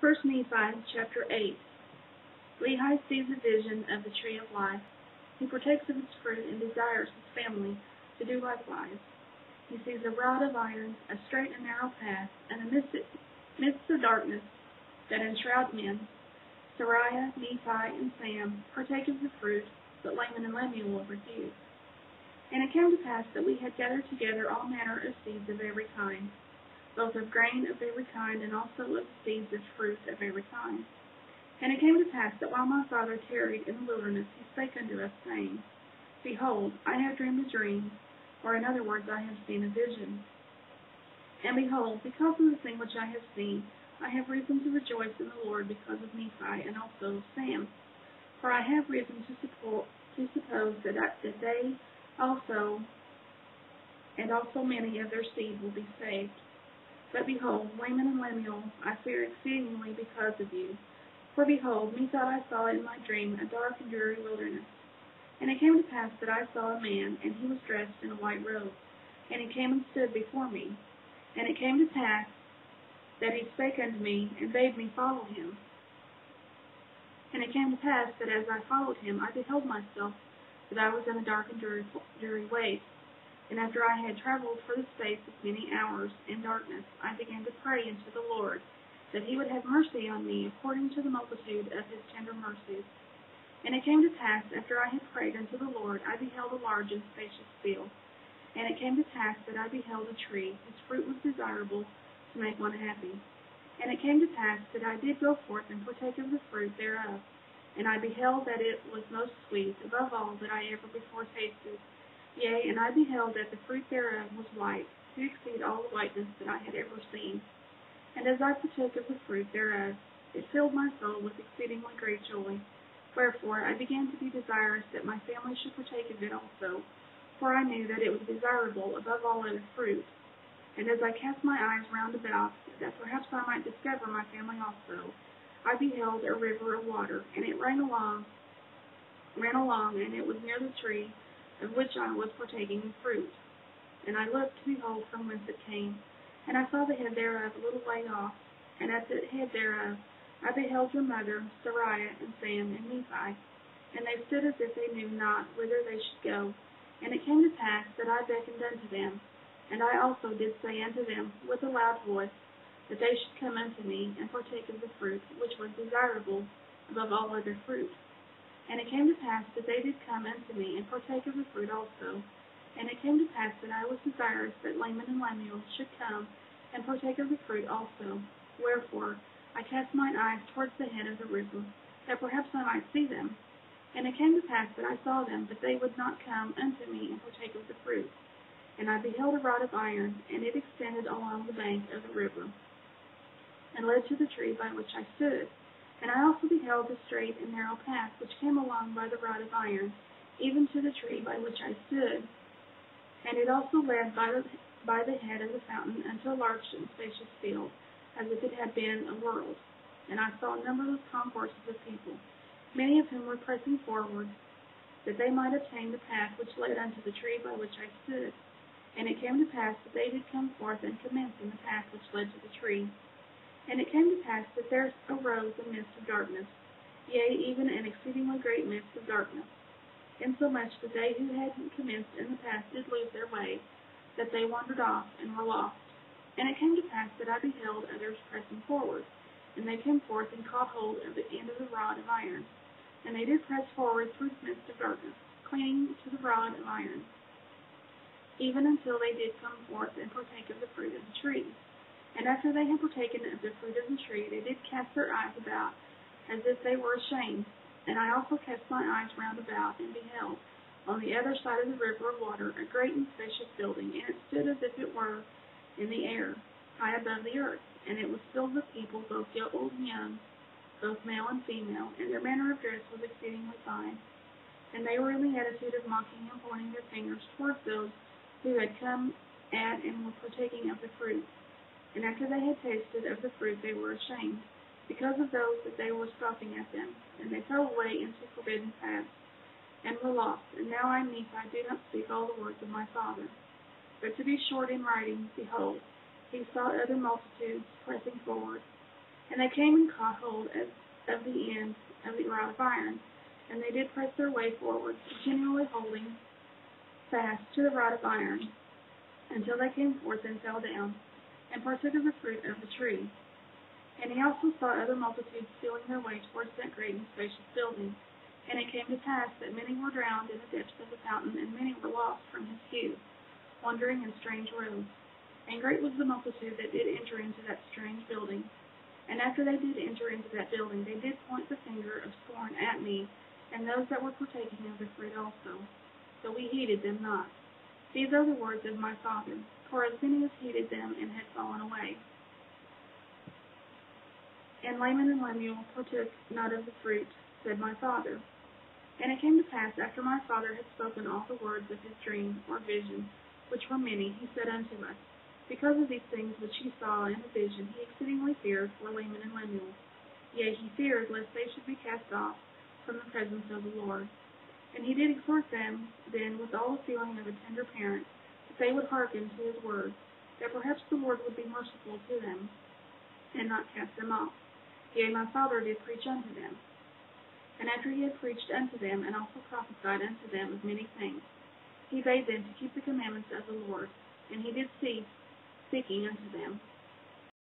1 Nephi chapter 8. Lehi sees a vision of the tree of life. He partakes of its fruit and desires his family to do likewise. He sees a rod of iron, a straight and narrow path, and amidst the darkness that enshrouds men. Sariah, Nephi, and Sam partake of the fruit, but Laman and Lemuel refuse. And it came to pass that we had gathered together all manner of seeds of every kind, both of grain of every kind, and also of seeds of fruit of every kind. And it came to pass that while my father tarried in the wilderness, he spake unto us, saying, Behold, I have dreamed a dream, or in other words, I have seen a vision. And behold, because of the thing which I have seen, I have reason to rejoice in the Lord because of Nephi and also of Sam. For I have reason to suppose that they also, and also many of their seed, will be saved. But behold, Laman and Lemuel, I fear exceedingly because of you. For behold, methought I saw in my dream a dark and dreary wilderness. And it came to pass that I saw a man, and he was dressed in a white robe. And he came and stood before me. And it came to pass that he spake unto me, and bade me follow him. And it came to pass that as I followed him, I beheld myself that I was in a dark and dreary waste. And after I had traveled for the space of many hours in darkness, I began to pray unto the Lord, that he would have mercy on me according to the multitude of his tender mercies. And it came to pass, after I had prayed unto the Lord, I beheld a large and spacious field. And it came to pass that I beheld a tree, whose fruit was desirable to make one happy. And it came to pass that I did go forth and partake of the fruit thereof. And I beheld that it was most sweet, above all that I ever before tasted. Yea, and I beheld that the fruit thereof was white, to exceed all the whiteness that I had ever seen. And as I partook of the fruit thereof, it filled my soul with exceedingly great joy. Wherefore I began to be desirous that my family should partake of it also, for I knew that it was desirable above all other fruit. And as I cast my eyes round about, that perhaps I might discover my family also, I beheld a river of water, and it ran along, and it was near the tree of which I was partaking the fruit. And I looked to behold from whence it came, and I saw the head thereof a little way off, and at the head thereof I beheld your mother, Sariah, and Sam, and Nephi. And they stood as if they knew not whither they should go. And it came to pass that I beckoned unto them, and I also did say unto them with a loud voice, that they should come unto me, and partake of the fruit, which was desirable above all other fruit. And it came to pass that they did come unto me, and partake of the fruit also. And it came to pass that I was desirous that Laman and Lemuel should come, and partake of the fruit also. Wherefore I cast mine eyes towards the head of the river, that perhaps I might see them. And it came to pass that I saw them, but they would not come unto me, and partake of the fruit. And I beheld a rod of iron, and it extended along the bank of the river, and led to the tree by which I stood. And I also beheld the straight and narrow path which came along by the rod of iron, even to the tree by which I stood. And it also led by the head of the fountain unto a large and spacious field, as if it had been a world. And I saw numberless concourses of people, many of whom were pressing forward, that they might obtain the path which led unto the tree by which I stood. And it came to pass that they did come forth and commence in the path which led to the tree. And it came to pass that there arose a mist of darkness, yea, even an exceedingly great mist of darkness, insomuch that they who had commenced in the path did lose their way, that they wandered off and were lost. And it came to pass that I beheld others pressing forward, and they came forth and caught hold of the end of the rod of iron. And they did press forward through the midst of darkness, clinging to the rod of iron, even until they did come forth and partake of the fruit of the tree. And after they had partaken of the fruit of the tree, they did cast their eyes about, as if they were ashamed. And I also cast my eyes round about, and beheld, on the other side of the river of water, a great and spacious building, and it stood as if it were in the air, high above the earth. And it was filled with people, both old and young, both male and female, and their manner of dress was exceedingly fine. And they were in the attitude of mocking and pointing their fingers towards those who had come at and were partaking of the fruit. And after they had tasted of the fruit, they were ashamed, because of those that they were scoffing at them. And they fell away into forbidden paths, and were lost. And now I, Nephi, do not speak all the words of my father. But to be short in writing, behold, he saw other multitudes pressing forward, And they came and caught hold of the end of the rod of iron, and they did press their way forward, continually holding fast to the rod of iron, until they came forth and fell down, and partook of the fruit of the tree. And he also saw other multitudes stealing their way towards that great and spacious building. And it came to pass that many were drowned in the depths of the fountain, and many were lost from his view, wandering in strange roads. And great was the multitude that did enter into that strange building. And after they did enter into that building, they did point the finger of scorn at me, and those that were partaking of the fruit also. But we heeded them not. These are the words of my Father, for as many as heeded them and had fallen away. And Laman and Lemuel partook not of the fruit, said my Father. And it came to pass, after my Father had spoken all the words of his dream or vision, which were many, he said unto us, Because of these things which he saw in a vision, he exceedingly feared for Laman and Lemuel. Yea, he feared lest they should be cast off from the presence of the Lord. And he did exhort them then with all the feeling of a tender parent, that they would hearken to his word, that perhaps the Lord would be merciful to them, and not cast them off. Yea, my Father did preach unto them. And after he had preached unto them, and also prophesied unto them of many things, he bade them to keep the commandments of the Lord. And he did cease speaking unto them.